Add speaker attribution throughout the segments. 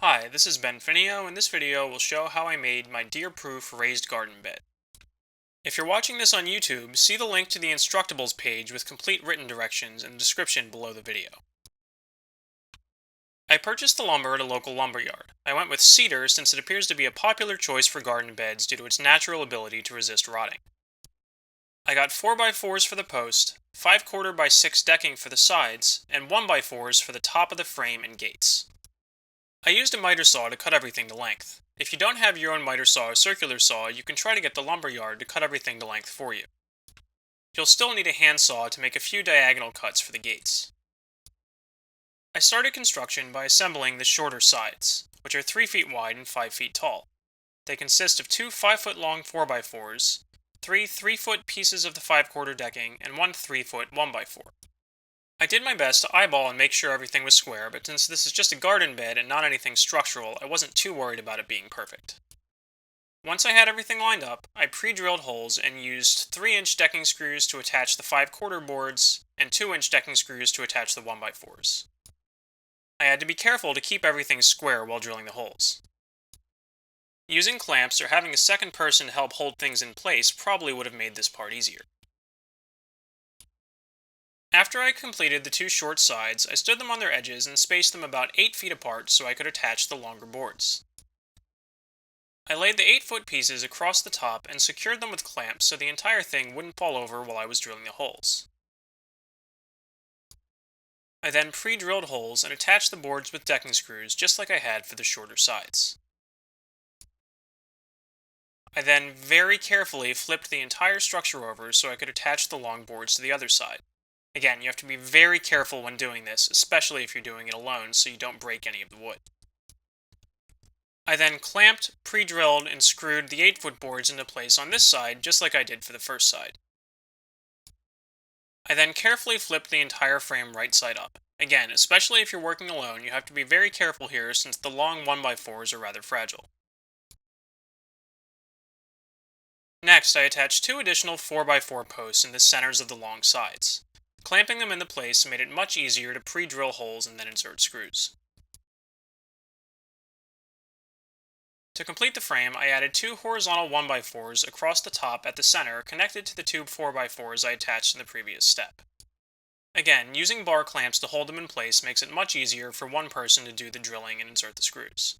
Speaker 1: Hi, this is Ben Finio, and this video will show how I made my deer-proof raised garden bed. If you're watching this on YouTube, see the link to the Instructables page with complete written directions in the description below the video. I purchased the lumber at a local lumberyard. I went with cedar since it appears to be a popular choice for garden beds due to its natural ability to resist rotting. I got 4x4s for the post, 5/4 by 6 decking for the sides, and 1x4s for the top of the frame and gates. I used a miter saw to cut everything to length. If you don't have your own miter saw or circular saw, you can try to get the lumber yard to cut everything to length for you. You'll still need a hand saw to make a few diagonal cuts for the gates. I started construction by assembling the shorter sides, which are 3 feet wide and 5 feet tall. They consist of 2 5-foot long 4x4s, 3 3-foot pieces of the 5/4 decking, and 1 3-foot 1x4. I did my best to eyeball and make sure everything was square, but since this is just a garden bed and not anything structural, I wasn't too worried about it being perfect. Once I had everything lined up, I pre-drilled holes and used 3-inch decking screws to attach the 5/4 boards and 2-inch decking screws to attach the 1x4s. I had to be careful to keep everything square while drilling the holes. Using clamps or having a second person to help hold things in place probably would have made this part easier. After I completed the 2 short sides, I stood them on their edges and spaced them about 8 feet apart so I could attach the longer boards. I laid the 8-foot pieces across the top and secured them with clamps so the entire thing wouldn't fall over while I was drilling the holes. I then pre-drilled holes and attached the boards with decking screws just like I had for the shorter sides. I then very carefully flipped the entire structure over so I could attach the long boards to the other side. Again, you have to be very careful when doing this, especially if you're doing it alone, so you don't break any of the wood. I then clamped, pre-drilled, and screwed the 8-foot boards into place on this side, just like I did for the first side. I then carefully flipped the entire frame right side up. Again, especially if you're working alone, you have to be very careful here since the long 1x4s are rather fragile. Next, I attached 2 additional 4x4 posts in the centers of the long sides. Clamping them into place made it much easier to pre-drill holes and then insert screws. To complete the frame, I added 2 horizontal 1x4s across the top at the center connected to the 2 4x4s I attached in the previous step. Again, using bar clamps to hold them in place makes it much easier for one person to do the drilling and insert the screws.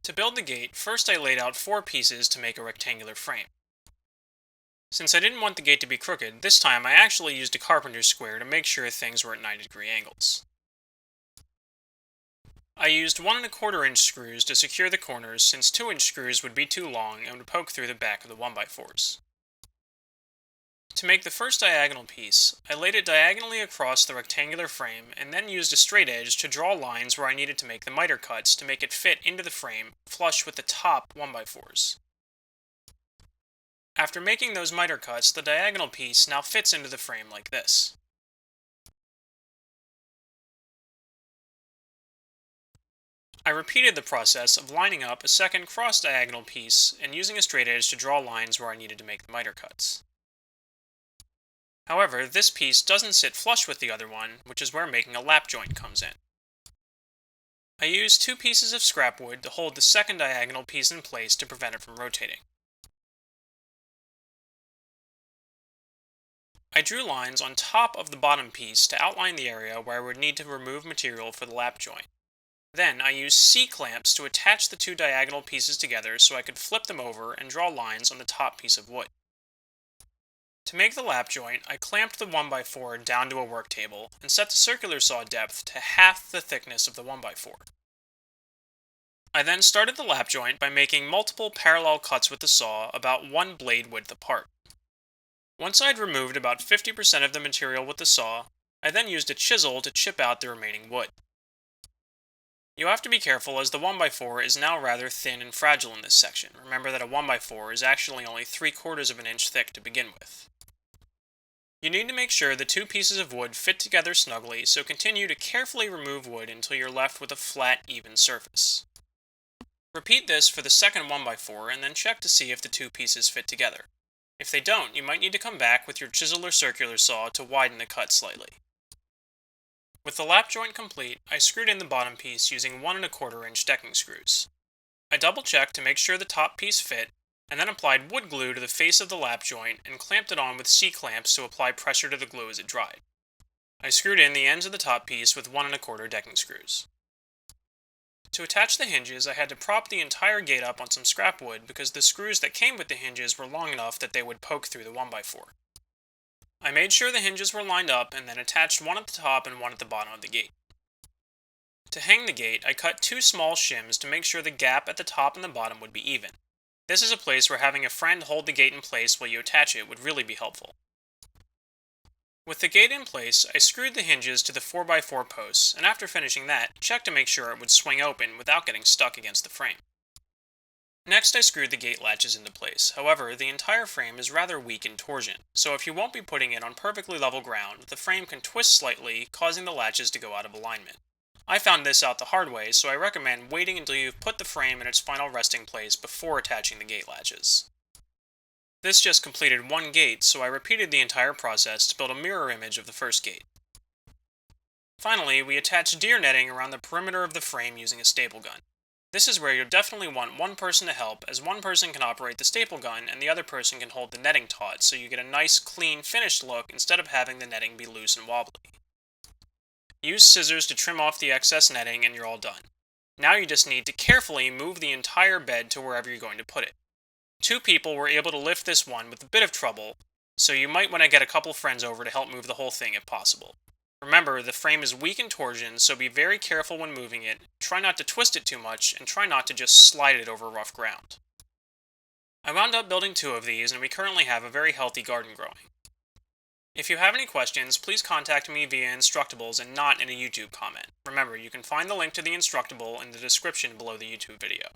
Speaker 1: To build the gate, first I laid out 4 pieces to make a rectangular frame. Since I didn't want the gate to be crooked, this time I actually used a carpenter's square to make sure things were at 90-degree angles. I used 1 1/4-inch screws to secure the corners since 2-inch screws would be too long and would poke through the back of the 1x4s. To make the first diagonal piece, I laid it diagonally across the rectangular frame and then used a straight edge to draw lines where I needed to make the miter cuts to make it fit into the frame flush with the top 1x4s. After making those miter cuts, the diagonal piece now fits into the frame like this. I repeated the process of lining up a second cross-diagonal piece and using a straight edge to draw lines where I needed to make the miter cuts. However, this piece doesn't sit flush with the other one, which is where making a lap joint comes in. I used 2 pieces of scrap wood to hold the second diagonal piece in place to prevent it from rotating. I drew lines on top of the bottom piece to outline the area where I would need to remove material for the lap joint. Then I used C-clamps to attach the 2 diagonal pieces together so I could flip them over and draw lines on the top piece of wood. To make the lap joint, I clamped the 1x4 down to a work table and set the circular saw depth to half the thickness of the 1x4. I then started the lap joint by making multiple parallel cuts with the saw about 1 blade width apart. Once I'd removed about 50% of the material with the saw, I then used a chisel to chip out the remaining wood. You have to be careful as the 1x4 is now rather thin and fragile in this section. Remember that a 1x4 is actually only 3/4 of an inch thick to begin with. You need to make sure the 2 pieces of wood fit together snugly, so continue to carefully remove wood until you're left with a flat, even surface. Repeat this for the second 1x4 and then check to see if the 2 pieces fit together. If they don't, you might need to come back with your chisel or circular saw to widen the cut slightly. With the lap joint complete, I screwed in the bottom piece using 1¼ inch decking screws. I double checked to make sure the top piece fit, and then applied wood glue to the face of the lap joint and clamped it on with C-clamps to apply pressure to the glue as it dried. I screwed in the ends of the top piece with 1¼ decking screws. To attach the hinges, I had to prop the entire gate up on some scrap wood because the screws that came with the hinges were long enough that they would poke through the 1x4. I made sure the hinges were lined up and then attached one at the top and one at the bottom of the gate. To hang the gate, I cut 2 small shims to make sure the gap at the top and the bottom would be even. This is a place where having a friend hold the gate in place while you attach it would really be helpful. With the gate in place, I screwed the hinges to the 4x4 posts, and after finishing that, checked to make sure it would swing open without getting stuck against the frame. Next, I screwed the gate latches into place. However, the entire frame is rather weak in torsion, so if you won't be putting it on perfectly level ground, the frame can twist slightly, causing the latches to go out of alignment. I found this out the hard way, so I recommend waiting until you've put the frame in its final resting place before attaching the gate latches. This just completed one gate, so I repeated the entire process to build a mirror image of the first gate. Finally, we attached deer netting around the perimeter of the frame using a staple gun. This is where you'll definitely want one person to help, as one person can operate the staple gun and the other person can hold the netting taut, so you get a nice, clean, finished look instead of having the netting be loose and wobbly. Use scissors to trim off the excess netting and you're all done. Now you just need to carefully move the entire bed to wherever you're going to put it. 2 people were able to lift this one with a bit of trouble, so you might want to get a couple friends over to help move the whole thing if possible. Remember, the frame is weak in torsion, so be very careful when moving it, try not to twist it too much, and try not to just slide it over rough ground. I wound up building 2 of these, and we currently have a very healthy garden growing. If you have any questions, please contact me via Instructables and not in a YouTube comment. Remember, you can find the link to the Instructable in the description below the YouTube video.